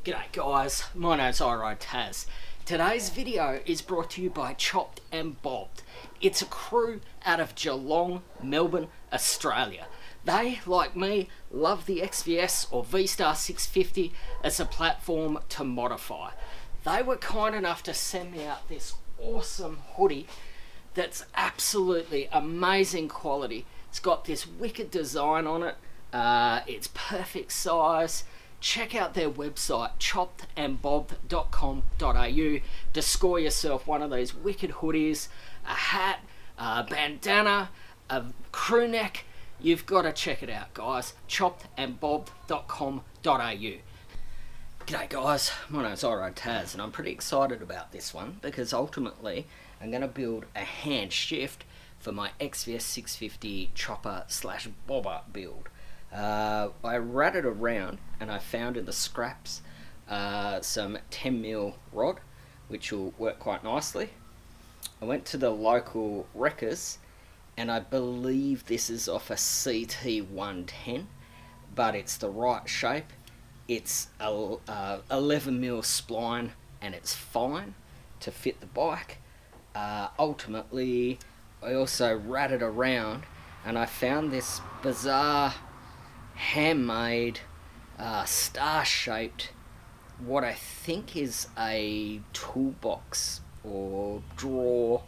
G'day guys, my name's Taz. Today's video is brought to you by Chopped and Bobbed. It's a crew out of Geelong, Melbourne, Australia. They, like me, love the XVS or Vstar 650 as a platform to modify. They were kind enough to send me out this awesome hoodie that's absolutely amazing quality. It's got this wicked design on it. It's perfect size. Check out their website, choppedandbobbed.com.au, to score yourself one of these wicked hoodies, a hat, a bandana, a crew neck. You've got to check it out, guys. choppedandbobbed.com.au. G'day guys, my name's Taz, and I'm pretty excited about this one because ultimately I'm going to build a hand shift for my XVS650 chopper slash bobber build. I ratted around and I found in the scraps some 10mm rod, which will work quite nicely. I went to the local wreckers and I believe this is off a CT110, but it's the right shape. It's a 11mm spline and it's fine to fit the bike. Ultimately, I also ratted around and I found this bizarre handmade star-shaped, what I think is a toolbox or drawer,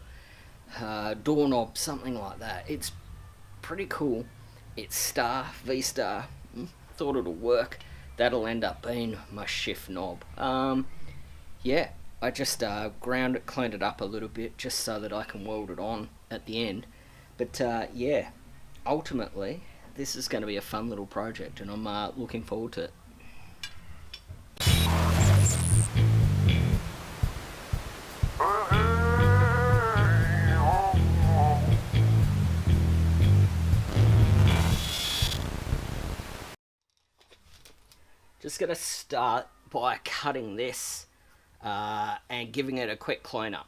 doorknob, something like that. It's pretty cool. It's Vstar. Thought it'll work. That'll end up being my shift knob. Yeah, I just ground it, cleaned it up a little bit just so that I can weld it on at the end. But yeah, ultimately this is going to be a fun little project and I'm looking forward to it. Just going to start by cutting this and giving it a quick clean up.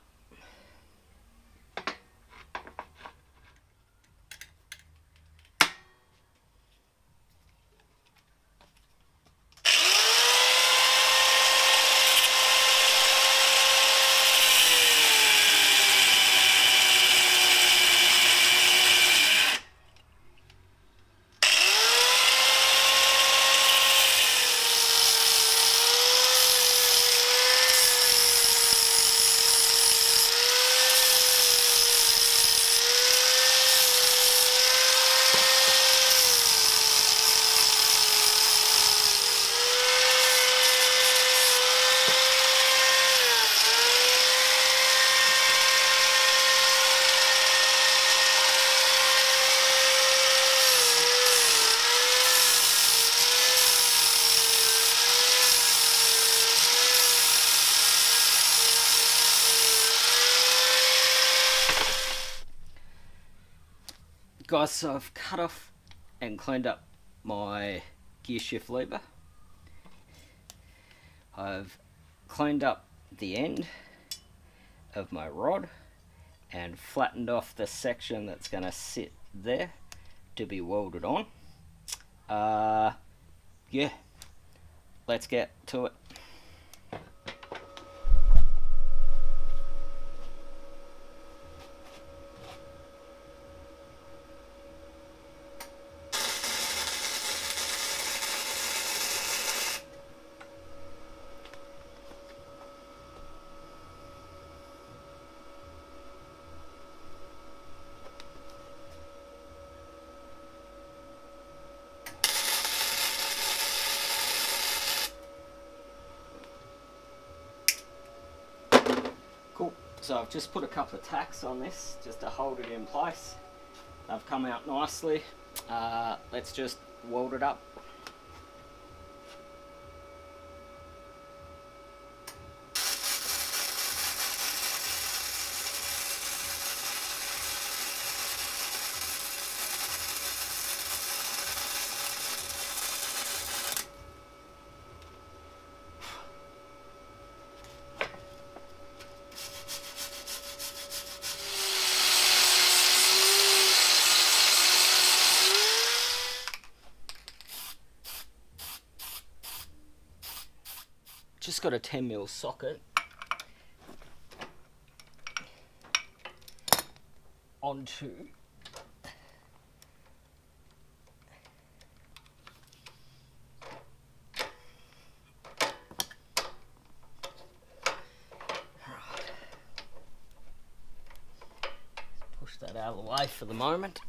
Guys, so I've cut off and cleaned up my gear shift lever. I've cleaned up the end of my rod and flattened off the section that's going to sit there to be welded on. Yeah, let's get to it. Cool, so I've just put a couple of tacks on this just to hold it in place. They've come out nicely. Let's just weld it up. just got a 10mm socket onto push that out of the way for the moment.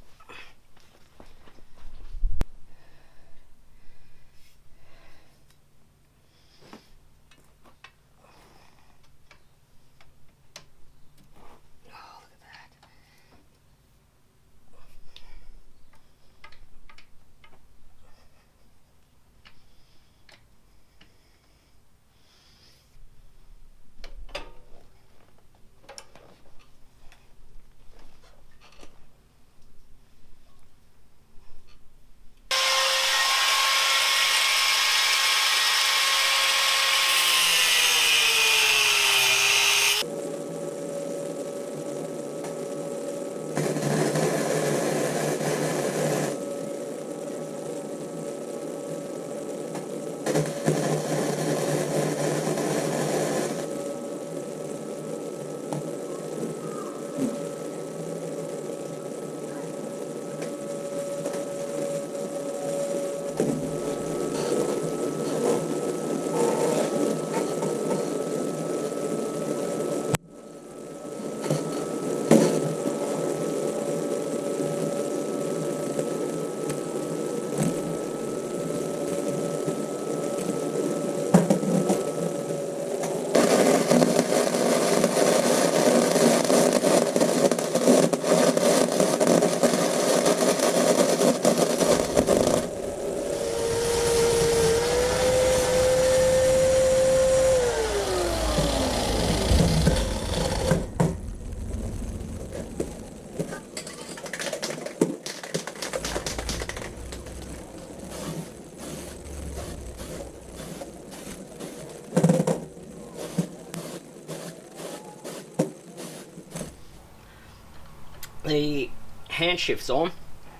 the hand shift's on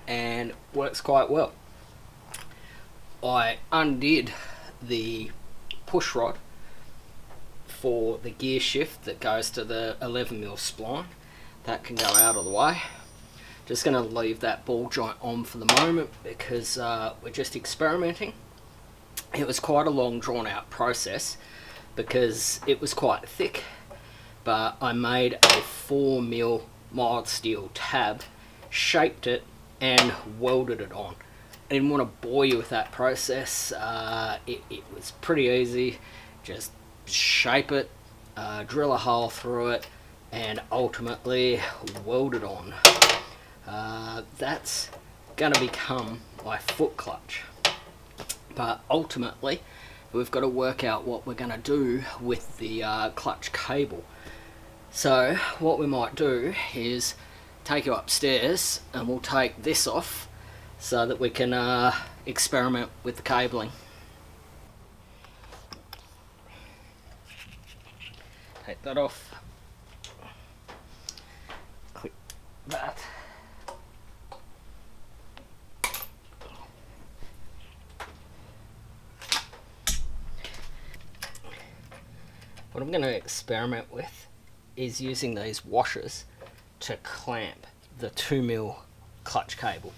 and works quite well. I undid the push rod for the gear shift that goes to the 11mm spline. That can go out of the way. Just going to leave that ball joint on for the moment because we're just experimenting. It was quite a long drawn out process because it was quite thick, but I made a 4mm mild steel tab, shaped it and welded it on. I didn't want to bore you with that process. It was pretty easy. Just shape it, drill a hole through it and ultimately weld it on. That's going to become my foot clutch. But ultimately we've got to work out what we're going to do with the clutch cable. So what we might do is take you upstairs and we'll take this off so that we can experiment with the cabling. Take that off. Click that. What I'm going to experiment with is using these washers to clamp the 2mm clutch cable.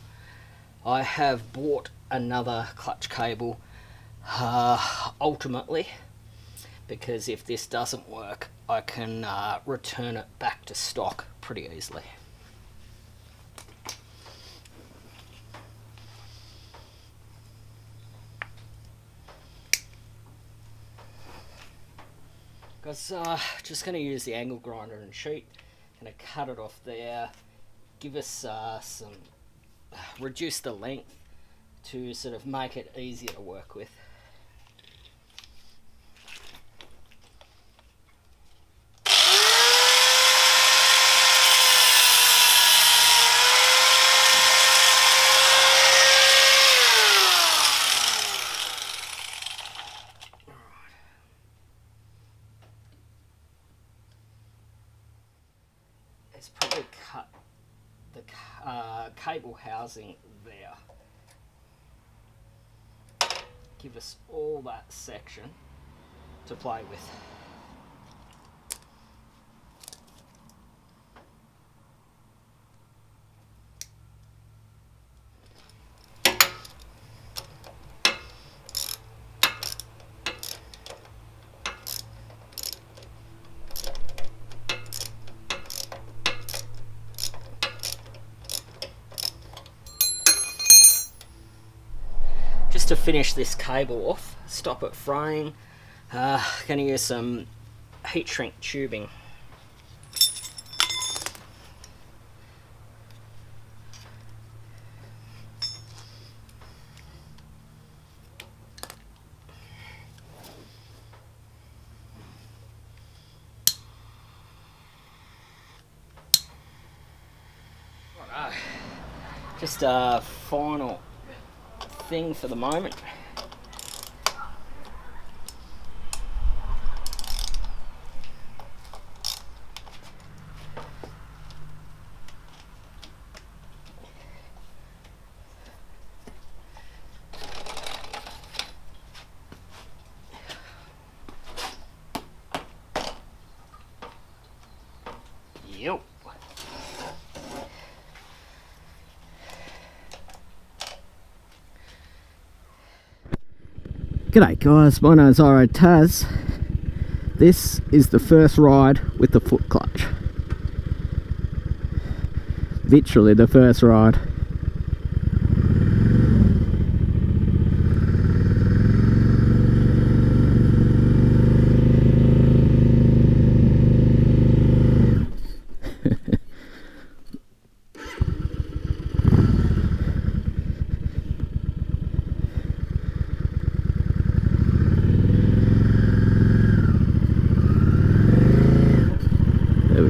I have bought another clutch cable ultimately because if this doesn't work I can return it back to stock pretty easily. Because just going to use the angle grinder and sheet, going to cut it off there, give us some, reduce the length to sort of make it easier to work with. It's probably cut the cable housing there. Give us all that section to play with. Just to finish this cable off, stop it fraying, going to use some heat shrink tubing. Righto. Just a final thing for the moment. Yep. G'day guys, my name's Taz. This is the first ride with the foot clutch. Literally the first ride.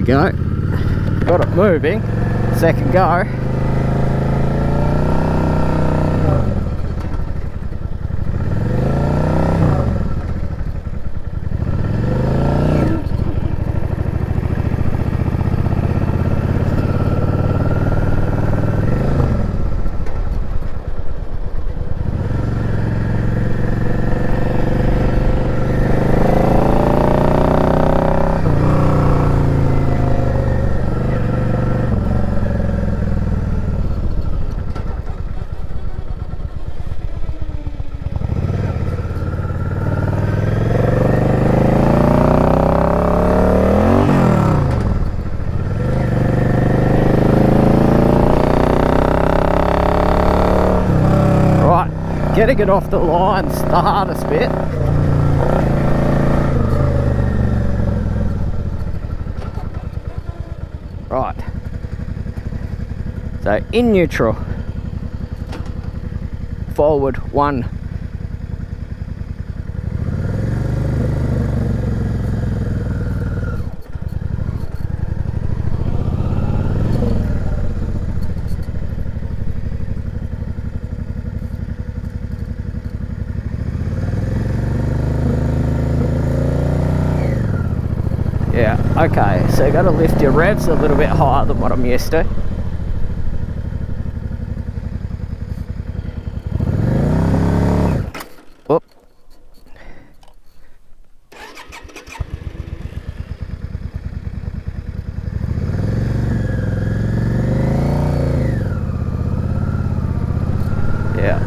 Go, got it moving, second go. Getting it off the line's the hardest bit. Right. So in neutral. Forward 1. Yeah, okay, so you got to lift your revs a little bit higher than what I'm used to. Whoop. Yeah.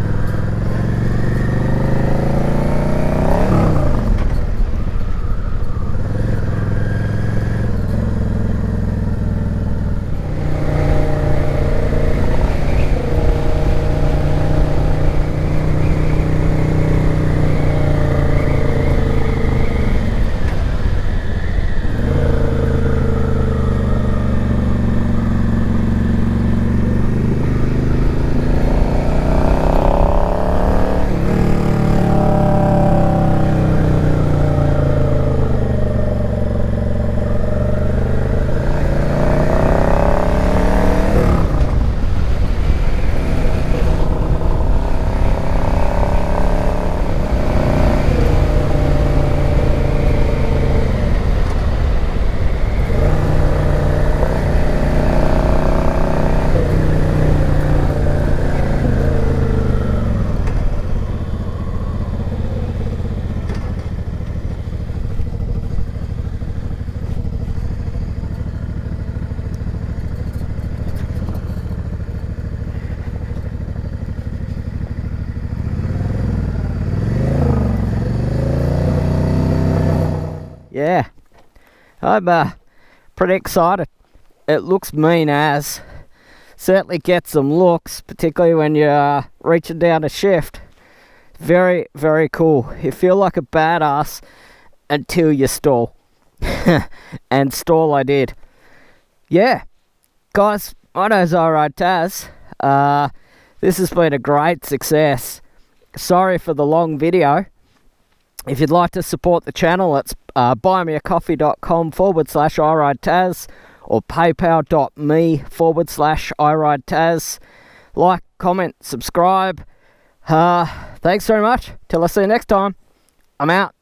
yeah, I'm pretty excited. It looks mean as. Certainly gets some looks, particularly when you're reaching down a shift. Very, very cool. You feel like a badass until you stall. And stall I did. Yeah, guys, my name's Alright Taz. This has been a great success. Sorry for the long video. If you'd like to support the channel, it's buymeacoffee.com/iRideTaz or paypal.me/iRideTaz. Like, comment, subscribe. Thanks very much. Till I see you next time. I'm out.